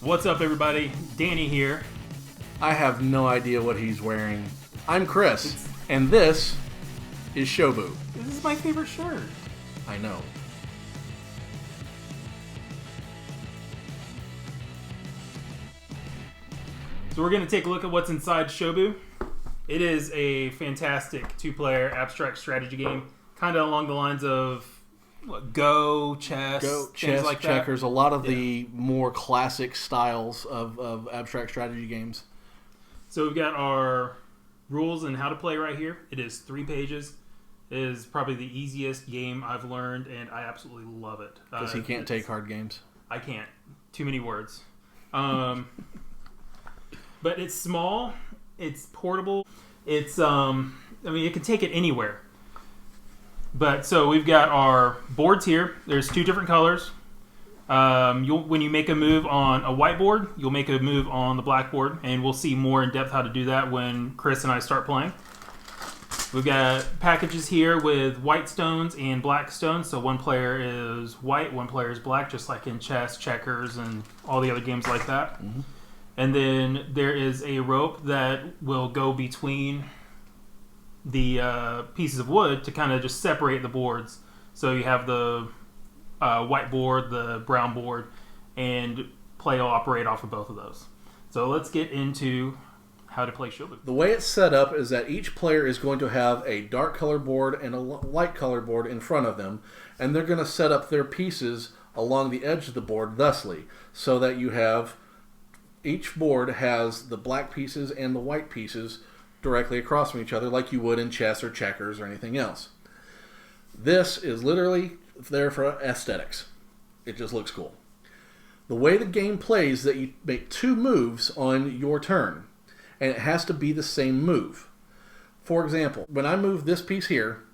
What's up, everybody? Danny here. I have no idea what he's wearing. I'm Chris, and this is Shobu. This is my favorite shirt. I know. So we're going to take a look at what's inside Shobu. It is a fantastic two-player abstract strategy game, kind of along the lines of Go, chess, things like checkers, that. a lot of the more classic styles of abstract strategy games. So we've got our rules and how to play right here. It is 3 pages. It is probably the easiest game I've learned, and I absolutely love it. Because he can't take hard games. I can't. Too many words. But it's small. It's portable. It's, it can take it anywhere. But so we've got our boards here. There's 2 different colors. When you make a move on a whiteboard, you'll make a move on the blackboard, and we'll see more in depth how to do that when Chris and I start playing. We've got packages here with white stones and black stones. So one player is white, one player is black, just like in chess, checkers, and all the other games like that. Mm-hmm. And then there is a rope that will go between the pieces of wood to kind of just separate the boards. So you have the white board, the brown board, and play will operate off of both of those. So let's get into how to play Shobu. The way it's set up is that each player is going to have a dark color board and a light color board in front of them, and they're going to set up their pieces along the edge of the board thusly, so that you have each board has the black pieces and the white pieces directly across from each other, like you would in chess or checkers or anything else. This is literally there for aesthetics. It just looks cool. The way the game plays is that you make 2 moves on your turn, and it has to be the same move. For example, when I move this piece here,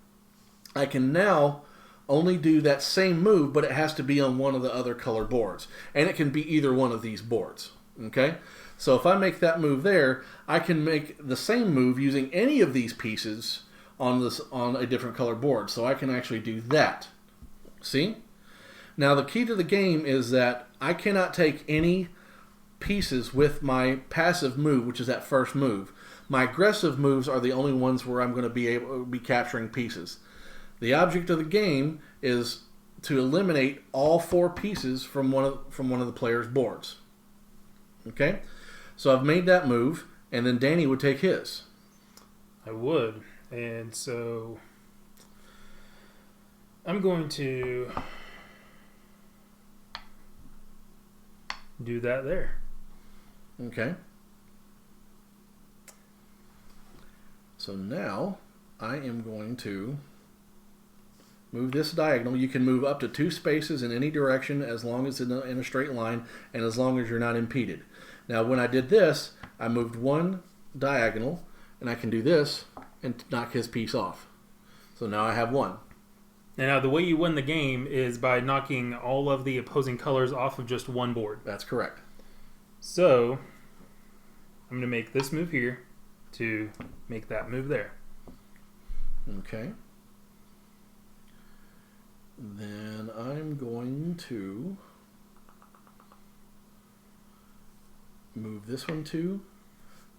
I can now only do that same move, but it has to be on one of the other color boards, and it can be either one of these boards. Okay? So if I make that move there, I can make the same move using any of these pieces on a different color board. So I can actually do that. See? Now the key to the game is that I cannot take any pieces with my passive move, which is that first move. My aggressive moves are the only ones where I'm going to be able to be capturing pieces. The object of the game is to eliminate all 4 pieces from one of the player's boards. Okay? So I've made that move, and then Danny would take his. I would. And so I'm going to do that there. Okay. So now I am going to move this diagonal. You can move up to 2 spaces in any direction as long as it's in a straight line and as long as you're not impeded. Now when I did this, I moved 1 diagonal, and I can do this and knock his piece off. So now I have 1. And now the way you win the game is by knocking all of the opposing colors off of just one board. That's correct. So I'm going to make this move here to make that move there. Okay. Then I'm going to move this one to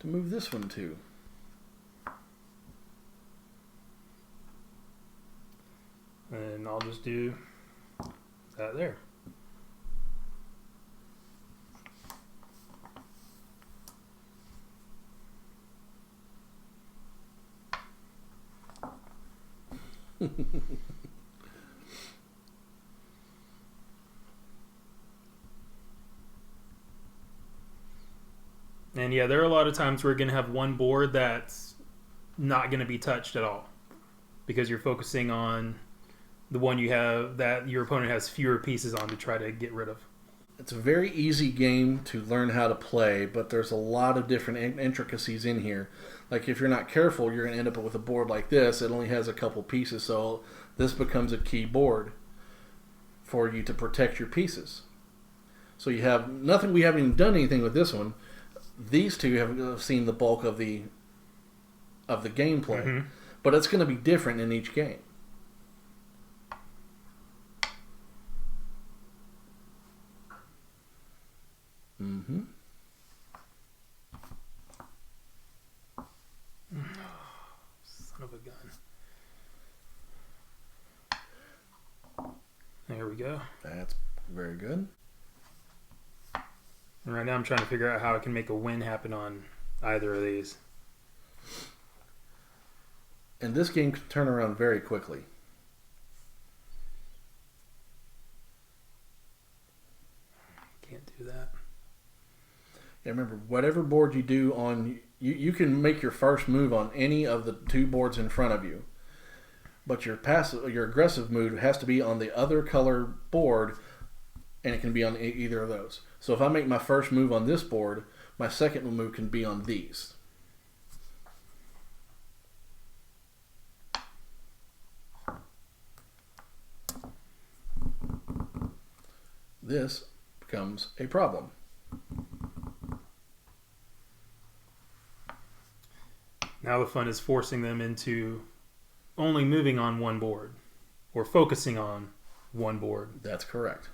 move this one to. And I'll just do that there. And yeah, there are a lot of times we're going to have one board that's not going to be touched at all because you're focusing on the one you have that your opponent has fewer pieces on to try to get rid of. It's a very easy game to learn how to play, but there's a lot of different intricacies in here. Like if you're not careful, you're going to end up with a board like this. It only has a couple pieces, so this becomes a key board for you to protect your pieces. So you have nothing. We haven't even done anything with this one. These 2 have seen the bulk of the gameplay, but it's going to be different in each game. There we go. That's very good. And right now I'm trying to figure out how I can make a win happen on either of these. And this game can turn around very quickly. Can't do that. Yeah, remember, whatever board you do on... You can make your first move on any of the two boards in front of you. But your aggressive move has to be on the other color board, and it can be on either of those. So if I make my first move on this board, my second move can be on these. This becomes a problem. Now the fun is forcing them into only moving on one board or focusing on one board. That's correct.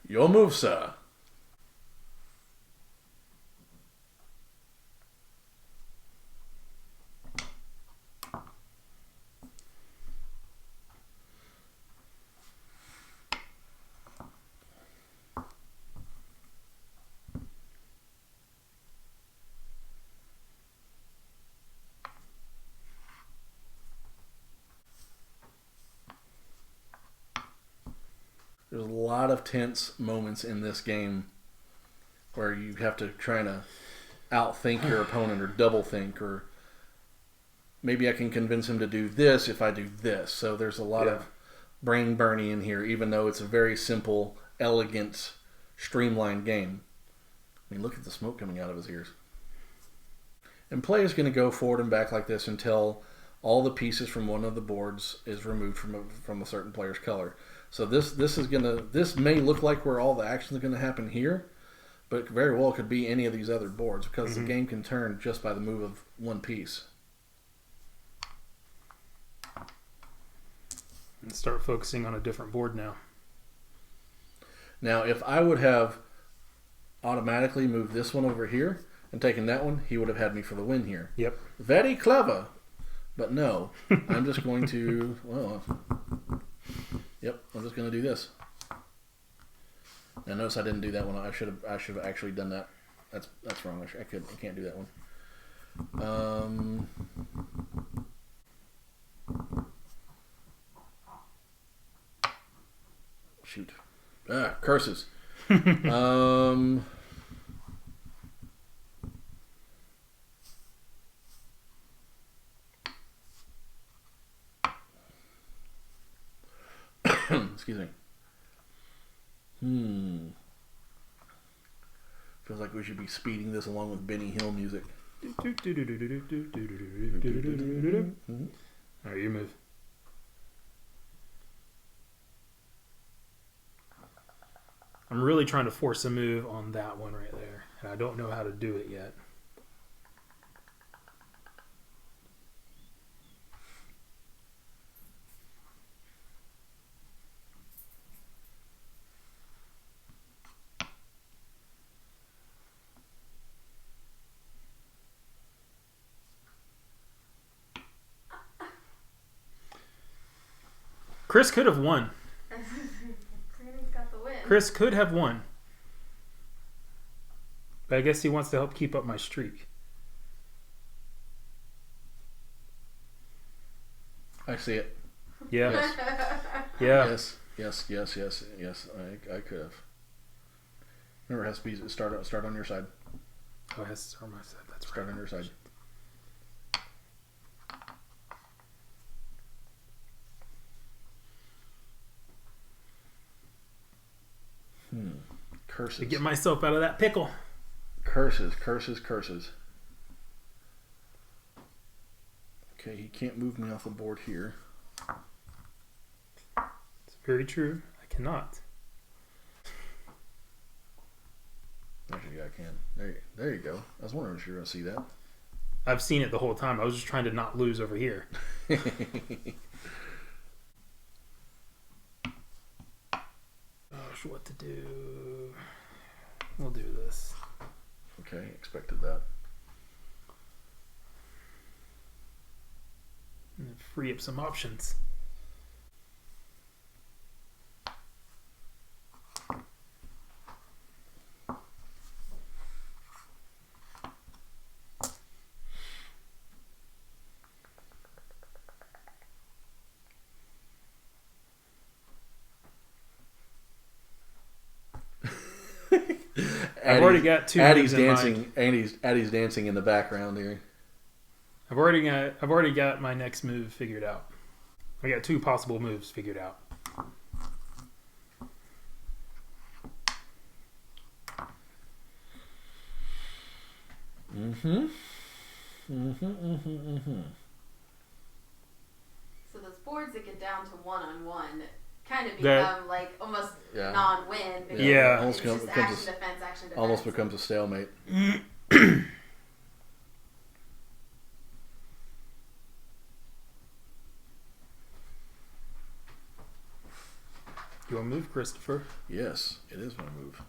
Your move, sir. There's a lot of tense moments in this game where you have to try to outthink your opponent or double think, or maybe I can convince him to do this if I do this. So there's a lot of brain burning in here, even though it's a very simple, elegant, streamlined game. I mean, look at the smoke coming out of his ears. And play is going to go forward and back like this until all the pieces from one of the boards is removed from a certain player's color. So this may look like where all the action is going to happen here, but it very well could be any of these other boards because the game can turn just by the move of one piece. And start focusing on a different board now. Now, if I would have automatically moved this one over here and taken that one, he would have had me for the win here. Yep. Very clever. But no, I'm just going to, I'm just going to do this. Now notice I didn't do that one. I should have actually done that. That's wrong. I can't do that one. Shoot. Curses. Excuse me. Feels like we should be speeding this along with Benny Hill music. Alright, your move. I'm really trying to force a move on that one right there, and I don't know how to do it yet. Chris could have won. Got the win. Chris could have won. But I guess he wants to help keep up my streak. I see it. Yeah. Yes. Yeah. Yes. I could have. Remember, it has to be start on your side. Oh, it has to start on my side. That's Start right. on your side. Curses. To get myself out of that pickle. Curses. Okay, he can't move me off the board here. It's very true. I cannot. Actually, yeah, I can. There you go. I was wondering if you were going to see that. I've seen it the whole time. I was just trying to not lose over here. Gosh, what to do? We'll do this. Okay, expected that. And free up some options. I've already got two Addie's moves in dancing. mind. Addie's dancing in the background here. I've already got my next move figured out. I got two possible moves figured out. So those boards that get down to one-on-one kind of become like almost non-win. Because Yeah. It's just action, defense, action, defense. Almost becomes a stalemate. You want to move, Christopher? Yes, it is my move.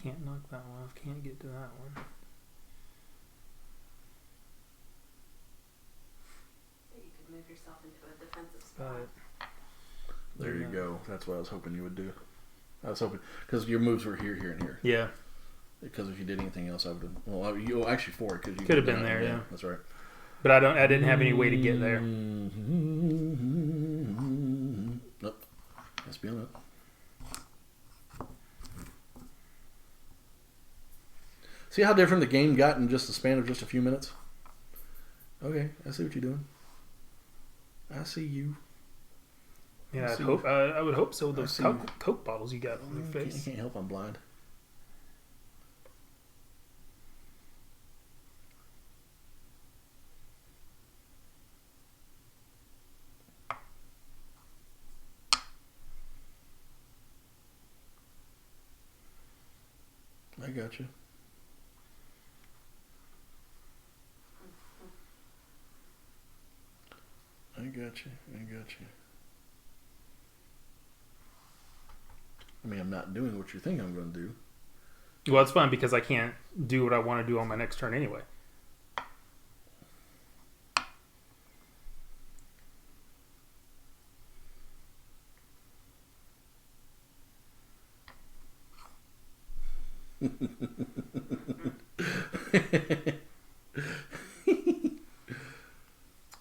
Can't knock that one off. Can't get to that one. You could move yourself into a defensive spot. But There you go. That's what I was hoping you would do. I was hoping because your moves were here, here, and here. yeah, Because if you did anything else, I would have. Well, you actually four because you Could have been there, yeah. That's right. but I didn't have any way to get there. Nope. Let's be on it. See how different the game got in just the span of just a few minutes? Okay, I see what you're doing. I see you. Yeah, I see. I would hope so. I Those see. Coke bottles you got on your I face. can't help I'm blind. I got you. I got you. I got you. I mean, I'm not doing what you think I'm going to do. Well, it's fun because I can't do what I want to do on my next turn anyway.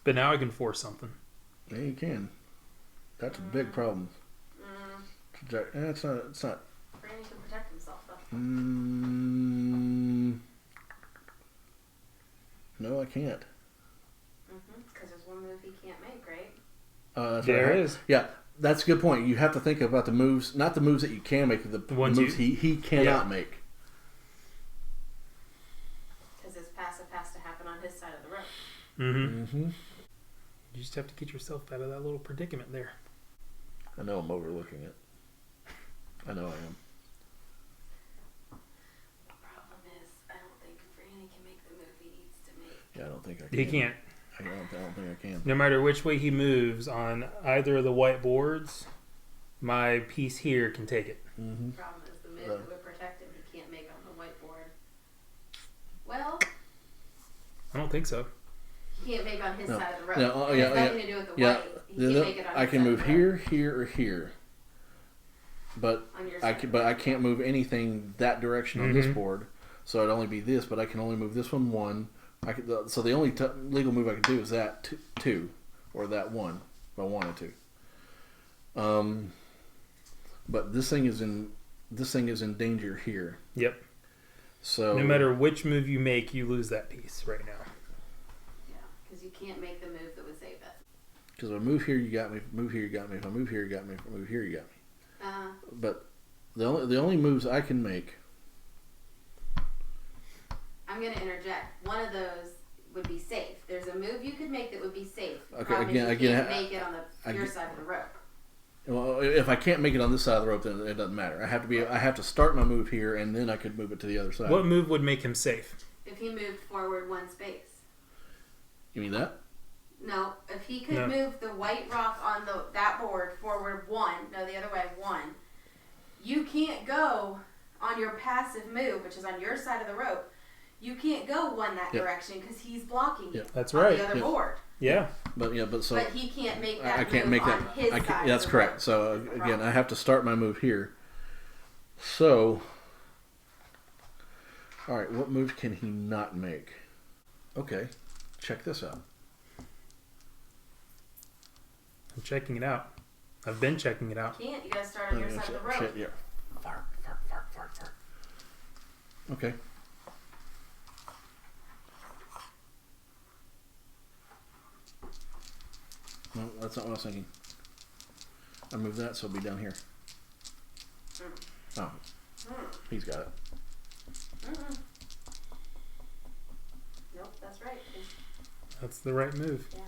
But now I can force something. Yeah, you can. That's a big problem. It's not. It's not. Brandon can protect himself though. No, I can't. Because there's one move he can't make, right? That's There right. is. Yeah, that's a good point. You have to think about the moves, not the moves that you can make, the ones moves he cannot Yeah. make. Because his passive has to happen on his side of the rope. Mm-hmm. You just have to get yourself out of that little predicament there. I know I'm overlooking it. I know I am. The problem is, I don't think Brandon can make the move he needs to make. Yeah, I don't think I can. He can't. I don't think I can. No matter which way he moves on either of the white boards, my piece here can take it. Mm-hmm. The problem is the move that would protect him he can't make on the whiteboard. Well, I don't think so. he can't make on his No. side of the rope. No, It has nothing to do with the Yeah, white. He can make it on I his can side move of the rope. here, here, or here. But On your I side. can, but I can't move anything that direction on this Mhm. board. So it'd only be this, but I can only move this one. I could, so the only legal move I could do is that two, or that one, if I wanted to. But this thing is in danger here. Yep. So No matter which move you make, you lose that piece right now. Yeah, because you can't make the move that would save it. because if I move here, you got me. Move here, you got me. If I move here, you got me. If I move here, you got me. But the only moves I can make. I'm going to interject. One of those would be safe. There's a move you could make that would be safe. Okay, Problem is again, you again, can't make it on your side of the rope. Well, if I can't make it on this side of the rope, then it doesn't matter. I have to start my move here, and then I could move it to the other side. What move would make him safe? If he moved forward one space. If I can't make it on this side of the rope, then it doesn't matter. I have to start my move here, and then I could move it to the other side. If he moved forward one space. You mean that? No, if he could move the white rock on that board forward 1, no, the other way 1, you can't go on your passive move, which is on your side of the rope. You can't go 1 that direction because he's blocking you. That's on right. the other board. Yeah. But he can't make that I can't move make that. on his side. That's correct. So again, I have to start my move here. So, all right, what move can he not make? Okay, check this out. I'm checking it out. I've been checking it out. You can't. You gotta start on your side of the rope. Yeah. Fart. Okay. No, that's not what I was thinking. I moved that, so it'll be down here. Oh. He's got it. Nope, that's right. That's the right move. Yeah.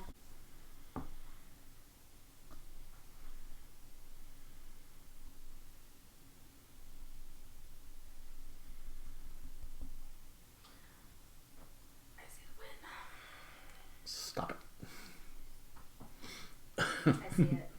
I see the win. Stop it. I see it.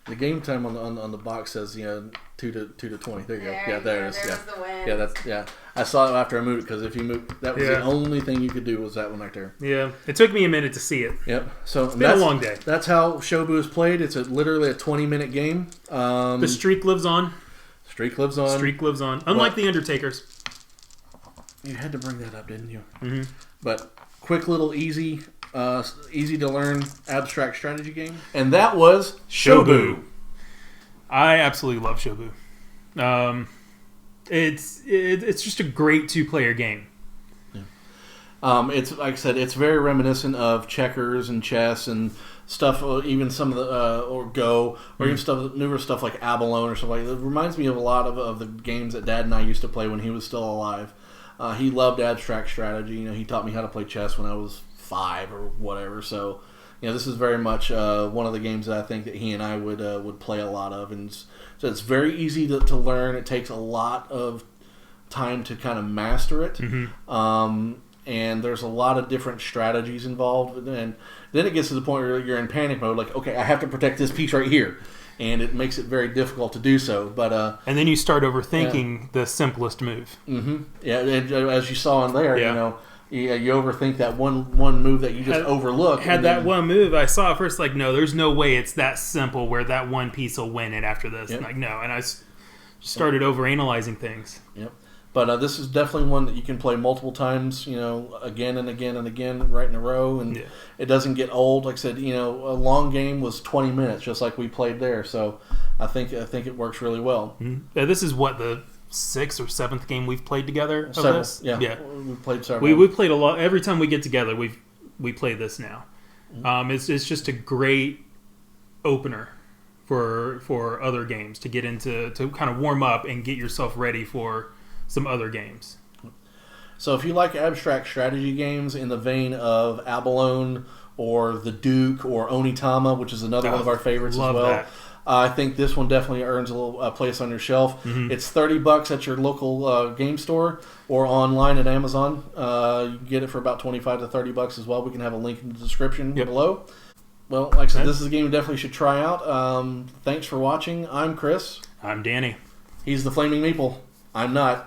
The game time on the box says 2 to 20. There you go. Yeah, there it is. There's the win. Yeah, I saw it after I moved it because if you moved, that was the only thing you could do was that one right there. Yeah, it took me a minute to see it. Yep. So it's been a long day. That's how Shobu is played. It's literally a 20-minute game. The streak lives on. Streak lives on. Unlike the Undertaker's. You had to bring that up, didn't you? Mm-hmm. But quick little easy to learn abstract strategy game. And that was Shobu. I absolutely love Shobu. It's just a great 2-player game. Yeah. It's like I said, it's very reminiscent of checkers and chess and stuff. Even some of the or Go, or even newer stuff like Abalone or stuff like that. It reminds me of a lot of the games that Dad and I used to play when he was still alive. He loved abstract strategy. He taught me how to play chess when I was 5 or whatever. So, this is very much one of the games that I think that he and I would play a lot of, and so it's very easy to learn. It takes a lot of time to kind of master it, and there's a lot of different strategies involved. And then it gets to the point where you're in panic mode, like, okay, I have to protect this piece right here, and it makes it very difficult to do so. But and then you start overthinking the simplest move. Mm-hmm. Yeah, and as you saw in there, you overthink that one move that you just overlook. That one move, I saw at first, like, no, there's no way it's that simple where that one piece will win it after this. Like, no, and I started overanalyzing things. Yep. But this is definitely one that you can play multiple times, again and again and again, right in a row, and it doesn't get old. Like I said, a long game was 20 minutes, just like we played there. So I think it works really well. Mm-hmm. This is what, the 6th or 7th game we've played together of several, this? Yeah, we played several. We played a lot. Every time we get together, we play this now. Mm-hmm. It's just a great opener for other games to get into, to kind of warm up and get yourself ready for some other games. So if you like abstract strategy games in the vein of Abalone or The Duke or Onitama, which is another one of our favorites as well. That. I think this one definitely earns a little place on your shelf. Mm-hmm. It's $30 at your local game store or online at Amazon. You can get it for about $25 to $30 as well. We can have a link in the description below. Well, like I said, this is a game you definitely should try out. Thanks for watching. I'm Chris. I'm Danny. He's the Flaming Meeple. I'm not.